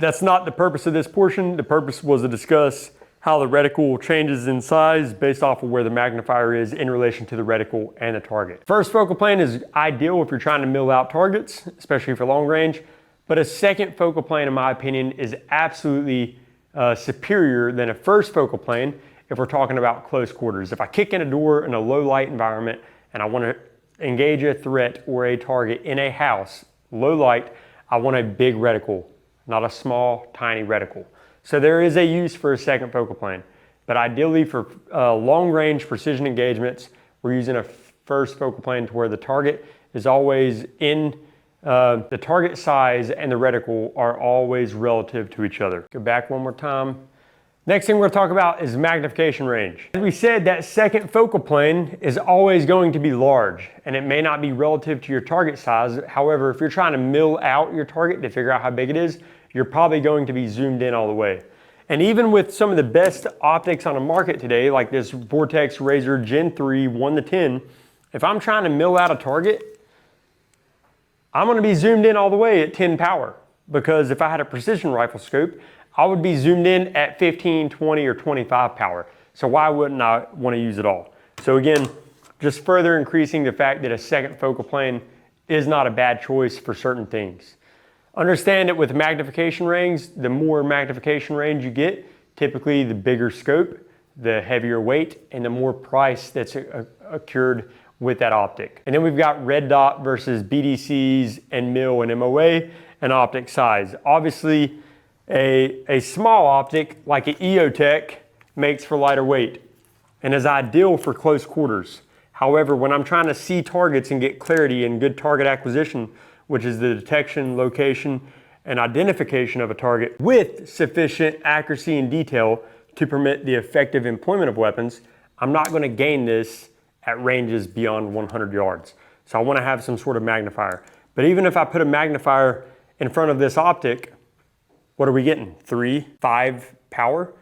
That's not the purpose of this portion. The purpose was to discuss how the reticle changes in size based off of where the magnifier is in relation to the reticle and the target. First focal plane is ideal if you're trying to mill out targets, especially for long range, but a second focal plane, in my opinion, is absolutely superior than a first focal plane if we're talking about close quarters. If I kick in a door in a low light environment and I want to engage a threat or a target in a house, low light, I want a big reticle, not a small, tiny reticle. So there is a use for a second focal plane, but ideally for long range precision engagements, we're using a first focal plane to where the target is always in, the target size and the reticle are always relative to each other. Go back one more time. Next thing we're gonna talk about is magnification range. As we said, that second focal plane is always going to be large, and it may not be relative to your target size. However, if you're trying to mill out your target to figure out how big it is, you're probably going to be zoomed in all the way. And even with some of the best optics on the market today, like this Vortex Razor Gen 3 1:10, if I'm trying to mill out a target, I'm gonna be zoomed in all the way at 10 power, because if I had a precision rifle scope, I would be zoomed in at 15, 20, or 25 power. So why wouldn't I wanna use it all? So again, just further increasing the fact that a second focal plane is not a bad choice for certain things. Understand that with magnification range, the more magnification range you get, typically the bigger scope, the heavier weight, and the more price that's occurred with that optic. And then we've got red dot versus BDCs and mil and MOA and optic size. Obviously, a small optic like an EOTech makes for lighter weight and is ideal for close quarters. However, when I'm trying to see targets and get clarity and good target acquisition, which is the detection, location, and identification of a target with sufficient accuracy and detail to permit the effective employment of weapons, I'm not going to gain this at ranges beyond 100 yards. So I want to have some sort of magnifier. But even if I put a magnifier in front of this optic, what are we getting? 3, 5 power?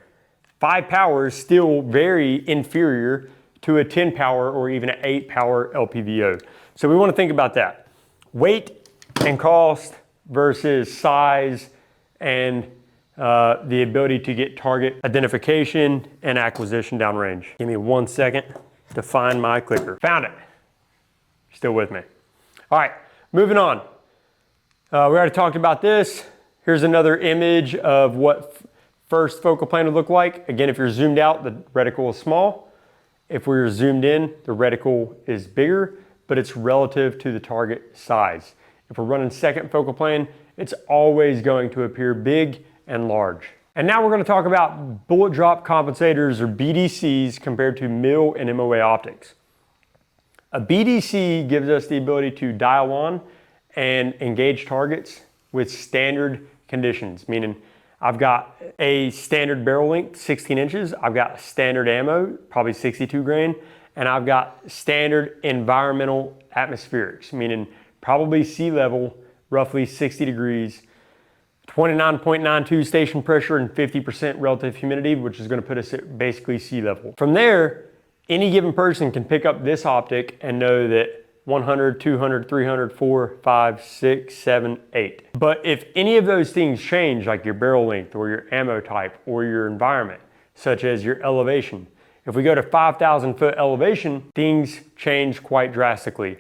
5 power is still very inferior to a 10 power or even an 8 power LPVO. So we want to think about that. Weight and cost versus size and the ability to get target identification and acquisition downrange. Give me 1 second to find my clicker. Found it. Still with me. All right, moving on. We already talked about this. Here's another image of what first focal plane would look like. Again, if you're zoomed out, the reticle is small. If we're zoomed in, the reticle is bigger, but it's relative to the target size. If we're running second focal plane, it's always going to appear big and large. And now we're going to talk about bullet drop compensators or BDCs compared to mil and MOA optics. A BDC gives us the ability to dial on and engage targets with standard conditions, meaning I've got a standard barrel length, 16 inches. I've got standard ammo, probably 62 grain, and I've got standard environmental atmospherics, meaning probably sea level, roughly 60 degrees, 29.92 station pressure and 50% relative humidity, which is going to put us at basically sea level. From there, any given person can pick up this optic and know that 100, 200, 300, 4, 5, 6, 7, 8. But if any of those things change, like your barrel length or your ammo type or your environment, such as your elevation, if we go to 5,000 foot elevation, things change quite drastically.